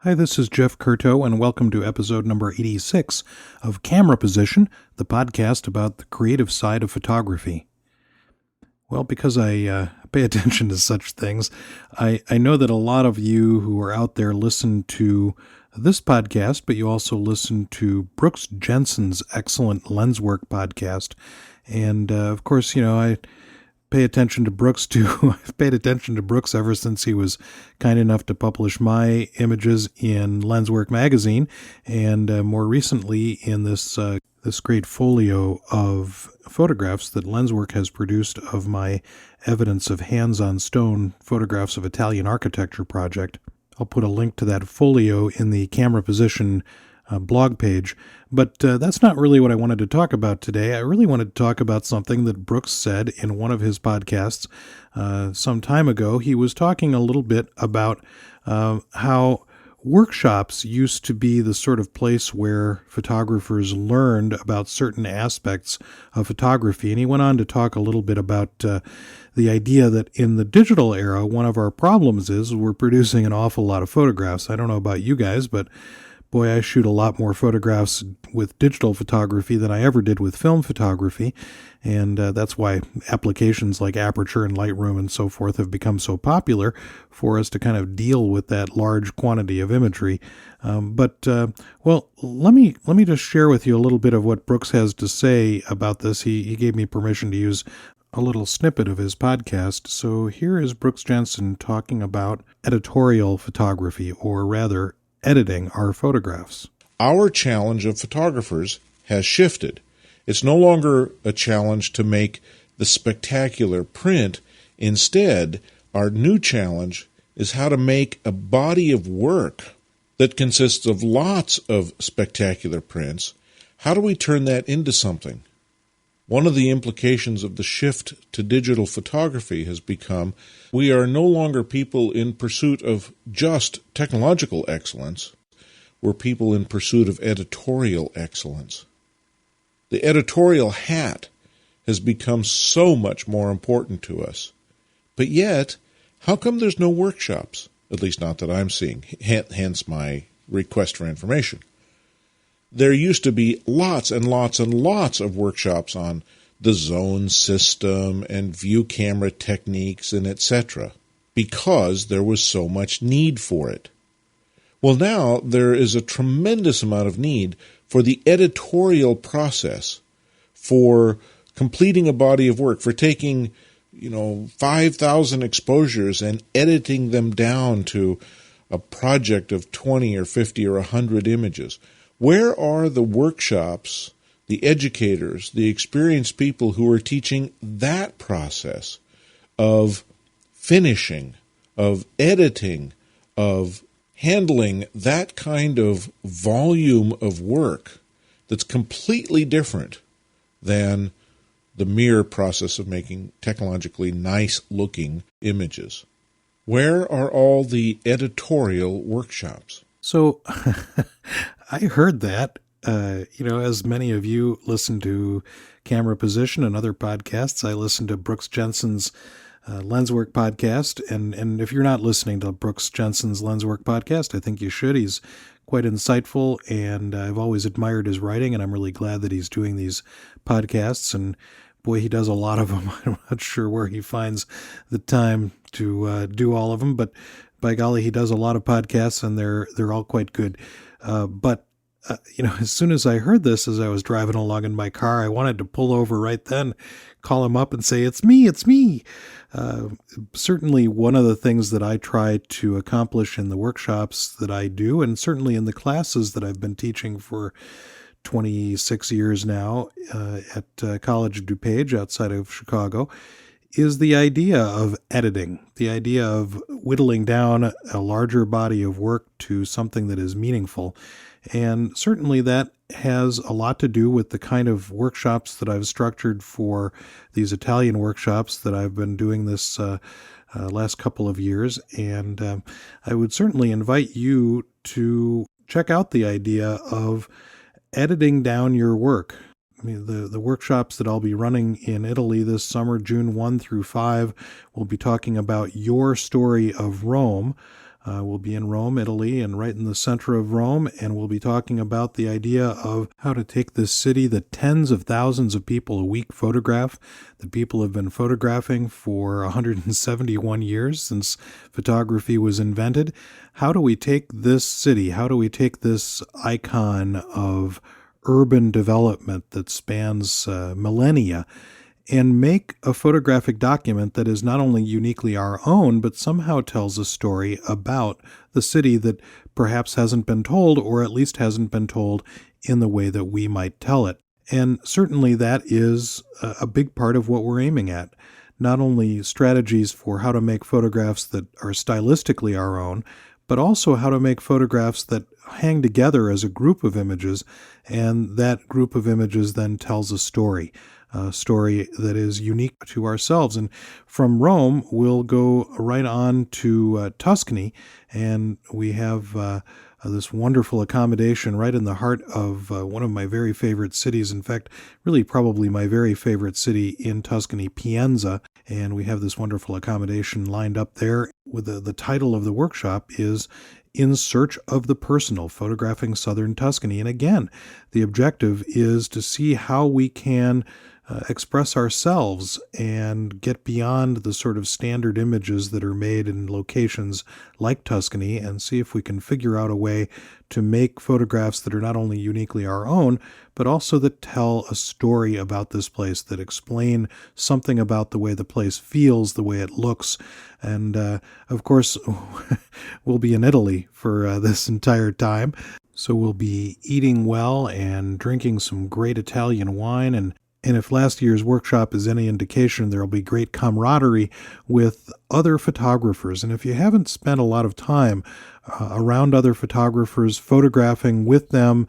Hi, this is Jeff Curto, and welcome to episode number 86 of Camera Position, the podcast about the creative side of photography. Well, because I pay attention to such things, I know that a lot of you who are out there listen to this podcast, but you also listen to Brooks Jensen's excellent Lens Work podcast. And of course, I pay attention to Brooks too. I've paid attention to Brooks ever since he was kind enough to publish my images in Lenswork magazine, and more recently in this great folio of photographs that Lenswork has produced of my evidence of hands-on stone photographs of Italian architecture project. I'll put a link to that folio in the Camera Position blog page, but that's not really what I wanted to talk about today. I really wanted to talk about something that Brooks said in one of his podcasts some time ago. He was talking a little bit about how workshops used to be the sort of place where photographers learned about certain aspects of photography, and he went on to talk a little bit about the idea that in the digital era, one of our problems is we're producing an awful lot of photographs. I don't know about you guys, but boy, I shoot a lot more photographs with digital photography than I ever did with film photography, and that's why applications like Aperture and Lightroom and so forth have become so popular for us to kind of deal with that large quantity of imagery. Well, let me just share with you a little bit of what Brooks has to say about this. He gave me permission to use a little snippet of his podcast. So here is Brooks Jensen talking about editorial photography, or rather, editing our photographs. Our challenge of photographers has shifted. It's no longer a challenge to make the spectacular print. Instead, our new challenge is how to make a body of work that consists of lots of spectacular prints. How do we turn that into something? One of the implications of the shift to digital photography has become we are no longer people in pursuit of just technological excellence. We're people in pursuit of editorial excellence. The editorial hat has become so much more important to us. But yet, how come there's no workshops? At least not that I'm seeing, hence my request for information. There used to be lots and lots and lots of workshops on the zone system and view camera techniques and etc. because there was so much need for it. Well, now there is a tremendous amount of need for the editorial process, for completing a body of work, for taking 5,000 exposures and editing them down to a project of 20 or 50 or 100 images. Where are the workshops, the educators, the experienced people who are teaching that process of finishing, of editing, of handling that kind of volume of work that's completely different than the mere process of making technologically nice-looking images? Where are all the editorial workshops? So I heard that, as many of you listen to Camera Position and other podcasts, I listen to Brooks Jensen's Lenswork podcast. And if you're not listening to Brooks Jensen's Lenswork podcast, I think you should. He's quite insightful, and I've always admired his writing, and I'm really glad that he's doing these podcasts. And boy, he does a lot of them. I'm not sure where he finds the time to do all of them, but by golly, he does a lot of podcasts, and they're all quite good. As soon as I heard this, as I was driving along in my car, I wanted to pull over right then, call him up and say, it's me. Certainly one of the things that I try to accomplish in the workshops that I do, and certainly in the classes that I've been teaching for 26 years now at College of DuPage outside of Chicago, is the idea of editing, the idea of whittling down a larger body of work to something that is meaningful. And certainly that has a lot to do with the kind of workshops that I've structured for these Italian workshops that I've been doing this last couple of years. And I would certainly invite you to check out the idea of editing down your work. I mean, the workshops that I'll be running in Italy this summer, June 1 through 5, will be talking about your story of Rome. We'll be in Rome, Italy, and right in the center of Rome, and we'll be talking about the idea of how to take this city that tens of thousands of people a week photograph, that people have been photographing for 171 years since photography was invented. How do we take this city, how do we take this icon of urban development that spans millennia, and make a photographic document that is not only uniquely our own, but somehow tells a story about the city that perhaps hasn't been told, or at least hasn't been told in the way that we might tell it. And certainly that is a big part of what we're aiming at. Not only strategies for how to make photographs that are stylistically our own, but also how to make photographs that hang together as a group of images, and that group of images then tells a story that is unique to ourselves. And from Rome, we'll go right on to Tuscany, and we have this wonderful accommodation right in the heart of one of my very favorite cities. In fact, really probably my very favorite city in Tuscany, Pienza. And we have this wonderful accommodation lined up there. With the title of the workshop is In Search of the Personal, Photographing Southern Tuscany. And again, the objective is to see how we can express ourselves and get beyond the sort of standard images that are made in locations like Tuscany, and see if we can figure out a way to make photographs that are not only uniquely our own, but also that tell a story about this place, that explain something about the way the place feels, the way it looks. And of course, we'll be in Italy for this entire time. So we'll be eating well and drinking some great Italian wine, and if last year's workshop is any indication, there will be great camaraderie with other photographers. And if you haven't spent a lot of time around other photographers, photographing with them,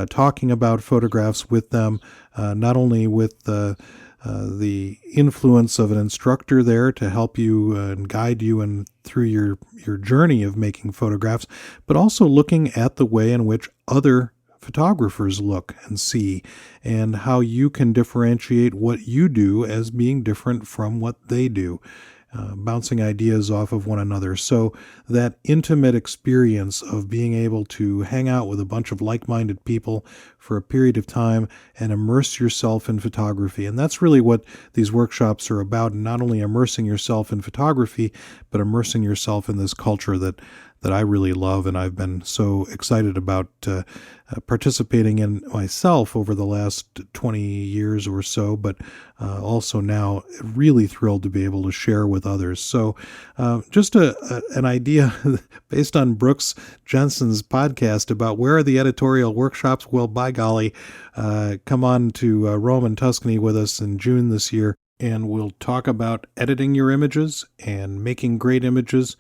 talking about photographs with them, not only with the influence of an instructor there to help you and guide you and through your journey of making photographs, but also looking at the way in which other photographers look and see, and how you can differentiate what you do as being different from what they do, bouncing ideas off of one another. So that intimate experience of being able to hang out with a bunch of like-minded people for a period of time and immerse yourself in photography. And that's really what these workshops are about, and not only immersing yourself in photography, but immersing yourself in this culture that I really love, and I've been so excited about participating in myself over the last 20 years or so, but also now really thrilled to be able to share with others. So just an idea based on Brooks Jensen's podcast about where are the editorial workshops. Well, by golly, come on to Rome and Tuscany with us in June this year, and we'll talk about editing your images and making great images,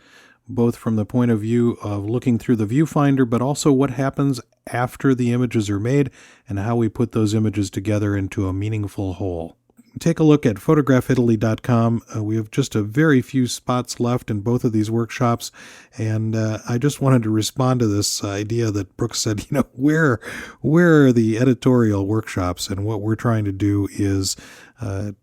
both from the point of view of looking through the viewfinder, but also what happens after the images are made and how we put those images together into a meaningful whole. Take a look at photographitaly.com. We have just a very few spots left in both of these workshops, and I just wanted to respond to this idea that Brooks said, where are the editorial workshops? And what we're trying to do is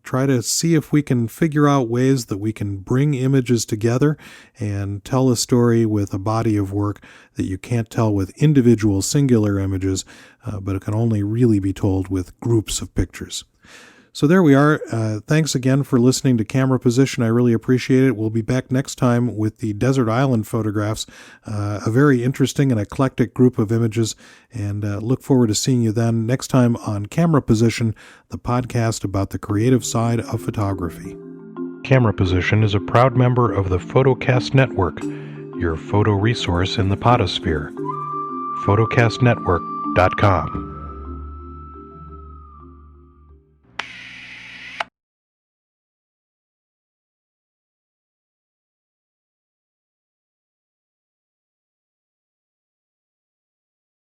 try to see if we can figure out ways that we can bring images together and tell a story with a body of work that you can't tell with individual singular images, but it can only really be told with groups of pictures. So there we are. Thanks again for listening to Camera Position. I really appreciate it. We'll be back next time with the desert island photographs, a very interesting and eclectic group of images, and look forward to seeing you then next time on Camera Position, the podcast about the creative side of photography. Camera Position is a proud member of the Photocast Network, your photo resource in the potosphere. photocastnetwork.com